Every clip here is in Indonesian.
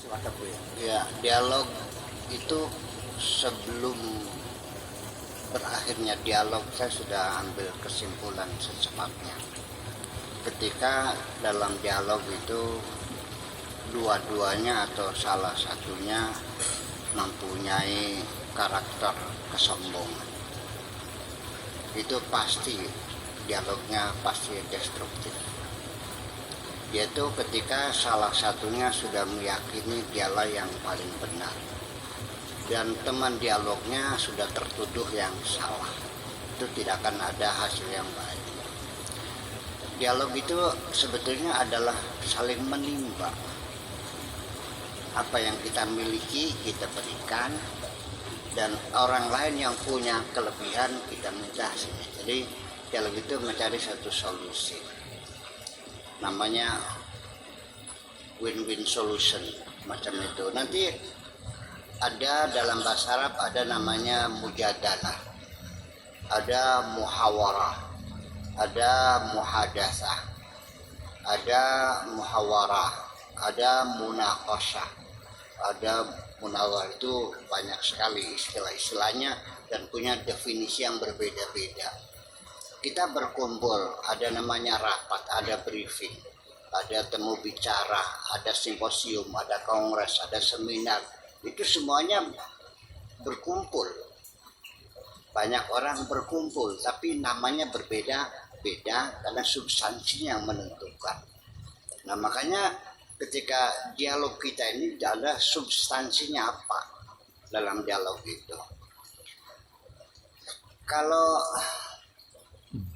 Silakan Bu ya. Ya, dialog itu sebelum berakhirnya dialog saya sudah ambil kesimpulan secepatnya. Ketika dalam dialog itu dua-duanya atau salah satunya mempunyai karakter kesombongan, itu pasti dialognya pasti destruktif. Yaitu ketika salah satunya sudah meyakini dialah yang paling benar dan teman dialognya sudah tertuduh yang salah, itu tidak akan ada hasil yang baik. Dialog itu sebetulnya adalah saling menimba. Apa yang kita miliki kita berikan, dan orang lain yang punya kelebihan kita minta. Jadi dialog itu mencari satu solusi, namanya win-win solution macam itu. Nanti ada dalam bahasa Arab ada namanya mujadalah, ada muhawarah, ada muhadatsah, ada muhawarah, ada munaqasyah, ada munawar. Itu banyak sekali istilah-istilahnya dan punya definisi yang berbeda-beda. Kita berkumpul, ada namanya rapat, ada briefing, ada temu bicara, ada simposium, ada kongres, ada seminar. Itu semuanya berkumpul. Banyak orang berkumpul, tapi namanya berbeda-beda karena substansinya yang menentukan. Nah, makanya ketika dialog kita ini adalah substansinya apa dalam dialog itu. Kalau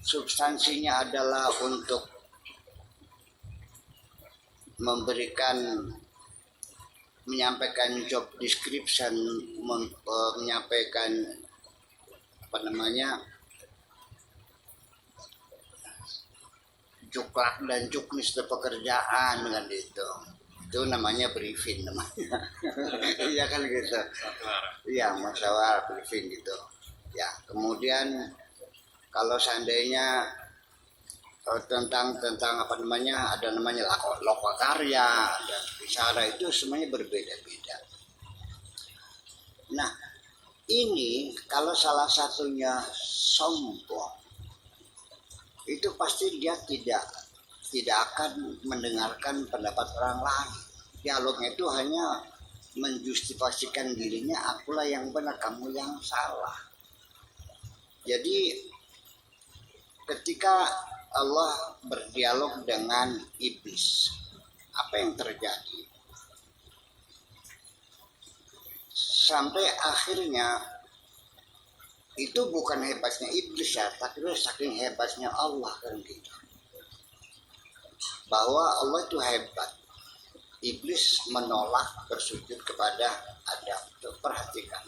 substansinya adalah untuk menyampaikan job description, menyampaikan juklak dan juknis pekerjaan dengan itu namanya briefing namanya. Iya kan gitu. Iya, musyawarah briefing gitu. Ya, kemudian kalau seandainya tentang ada namanya lokakarya, ada bicara, itu semuanya berbeda-beda. Nah, ini kalau salah satunya sombong, itu pasti dia tidak akan mendengarkan pendapat orang lain. Dialognya itu hanya menjustifikasikan dirinya, akulah yang benar, kamu yang salah. Jadi ketika Allah berdialog dengan iblis, apa yang terjadi? Sampai akhirnya itu bukan hebatnya iblis ya, tapi saking hebatnya Allah kan gitu. Bahwa Allah itu hebat. Iblis menolak bersujud kepada Adam. Tuh, perhatikan.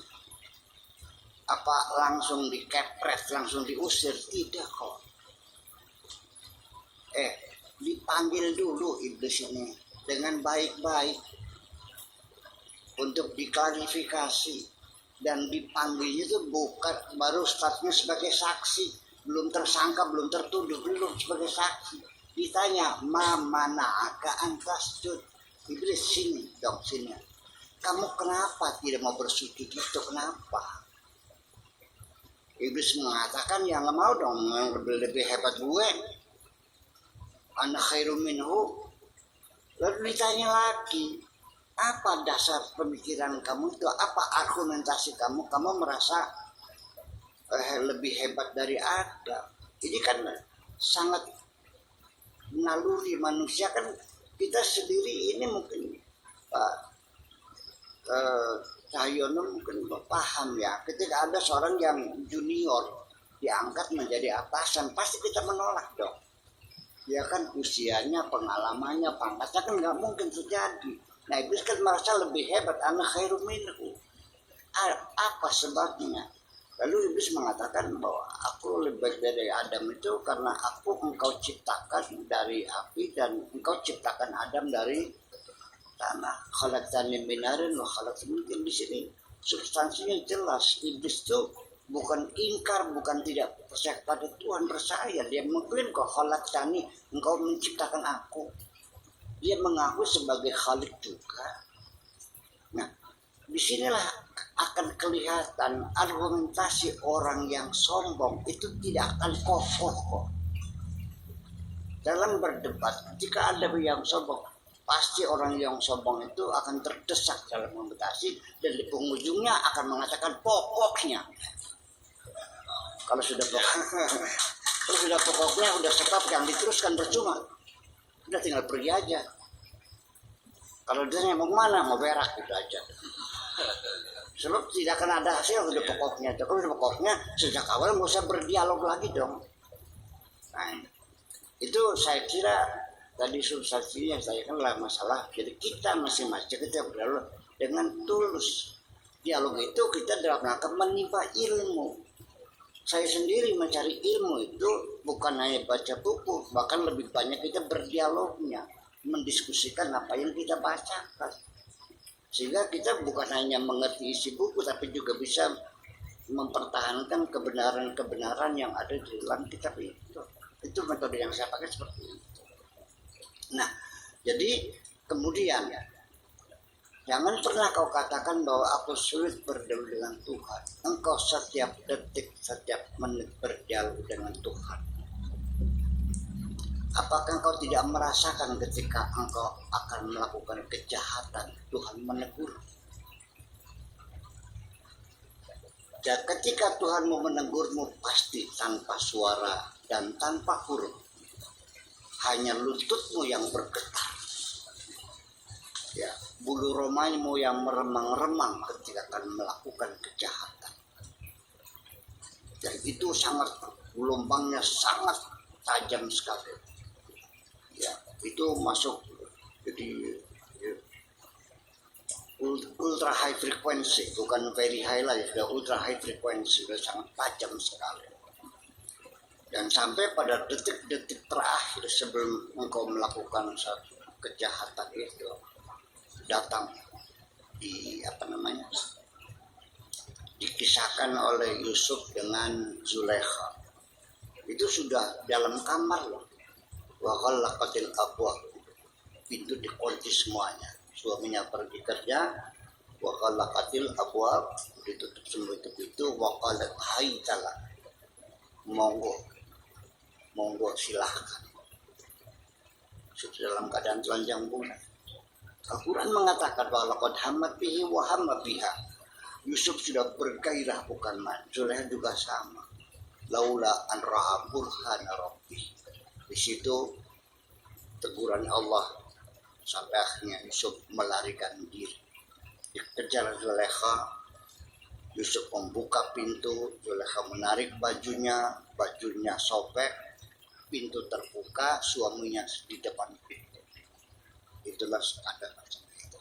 Apa langsung dikepret, langsung diusir? Tidak kok. Dipanggil dulu iblis ini dengan baik-baik untuk diklarifikasi, dan dipanggilnya itu bukan baru statusnya sebagai saksi, belum tersangka, belum tertuduh, belum sebagai saksi. Ditanya, ma mana'aka an tasjud? Iblis, sini dong, sini. Kamu kenapa tidak mau bersujud itu? Kenapa? Iblis mengatakan, ya nggak mau dong, lebih hebat gue. Ana khairum minhu. Lalu ditanya lagi, apa dasar pemikiran kamu itu? Apa argumentasi kamu? Kamu merasa lebih hebat dari Adam. Ini kan sangat naluri manusia kan. Kita sendiri ini mungkin Pak Cahyono mungkin paham ya. Ketika ada seorang yang junior diangkat menjadi atasan, pasti kita menolak dong. Ya kan, usianya, pengalamannya, pangkatnya kan nggak mungkin terjadi. Nah, iblis kan merasa lebih hebat, ana khairum minhu. Apa sebabnya? Lalu iblis mengatakan bahwa aku lebih baik dari Adam itu karena engkau ciptakan dari api dan engkau ciptakan Adam dari tanah. Khalaqtani min narin wa khalaqtani min tin. Di sini substansinya jelas. Iblis itu bukan ingkar, bukan tidak percaya pada Tuhan, percaya. Dia mengklaim kok khalaqtani, engkau menciptakan aku. Dia mengaku sebagai khalik juga. Disinilah akan kelihatan argumentasi orang yang sombong itu tidak akan kokoh kok. Dalam berdebat, jika ada yang sombong, pasti orang yang sombong itu akan terdesak dalam argumentasi dan di penghujungnya akan mengatakan pokoknya. Kalau sudah pokoknya udah stop, yang diteruskan percuma. Udah tinggal pergi aja. Kalau dia mau kemana, mau berak gitu aja. Sebab tidak akan ada hasil udah pokoknya. Kalau udah pokoknya sejak awal nggak usah berdialog lagi dong. Nah, itu saya kira tadi substansinya saya kan lah masalah. Jadi kita masing-masing kita berdialog dengan tulus. Dialog itu kita dalam rangka menimba ilmu. Saya sendiri mencari ilmu itu bukan hanya baca buku, bahkan lebih banyak kita berdialognya, mendiskusikan apa yang kita bacakan. Sehingga kita bukan hanya mengerti isi buku, tapi juga bisa mempertahankan kebenaran-kebenaran yang ada di dalam kitab itu. Itu metode yang saya pakai seperti itu. Nah, jadi kemudian jangan pernah kau katakan bahwa aku sulit berdialog dengan Tuhan. Engkau setiap detik, setiap menit berdialog dengan Tuhan. Apakah engkau tidak merasakan ketika engkau akan melakukan kejahatan, Tuhan menegur? Dan ketika Tuhan mau menegurmu pasti tanpa suara dan tanpa huruf. Hanya lututmu yang bergetar. Ya, bulu romamu yang meremang-remang ketika akan melakukan kejahatan. Dan itu sangat, gelombangnya sangat tajam sekali. Ya, itu masuk jadi ultra high frequency, bukan very high lah, ya, sudah ultra high frequency, sudah sangat tajam sekali. Dan sampai pada detik-detik terakhir sebelum engkau melakukan satu kejahatan itu, datang dikisahkan oleh Yusuf dengan Zulaikha. Itu sudah dalam kamar loh. Wa ghallaqatil abwab, pintu dikunci semuanya. Suaminya pergi kerja, wa ghallaqatil abwab, ditutup semua itu, wa qalat haytala, monggo silahkan. Sudah dalam keadaan telanjang bulan. Al-Quran mengatakan bahwa laqad hammat bihi wa hamma biha. Yusuf sudah bergairah bukan main. Zulaikha juga sama. Laula an ra'a burhana rabbih. Di situ teguran Allah sampai akhirnya Yusuf melarikan diri. Dikejar Zulaikha, Yusuf membuka pintu, Zulaikha menarik bajunya sobek, pintu terbuka, suaminya di depan pintu. Itulah ada macam itu.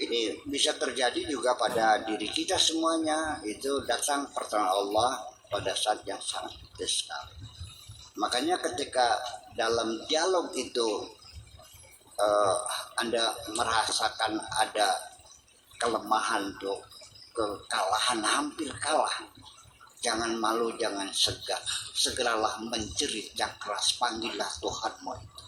Ini bisa terjadi juga pada diri kita semuanya. Itu datang pertolongan Allah pada saat yang sangat kritis sekali. Makanya ketika dalam dialog itu Anda merasakan ada kelemahan tuh, kekalahan, hampir kalah, jangan malu, jangan segan, segeralah menjerit yang keras, panggillah Tuhanmu itu.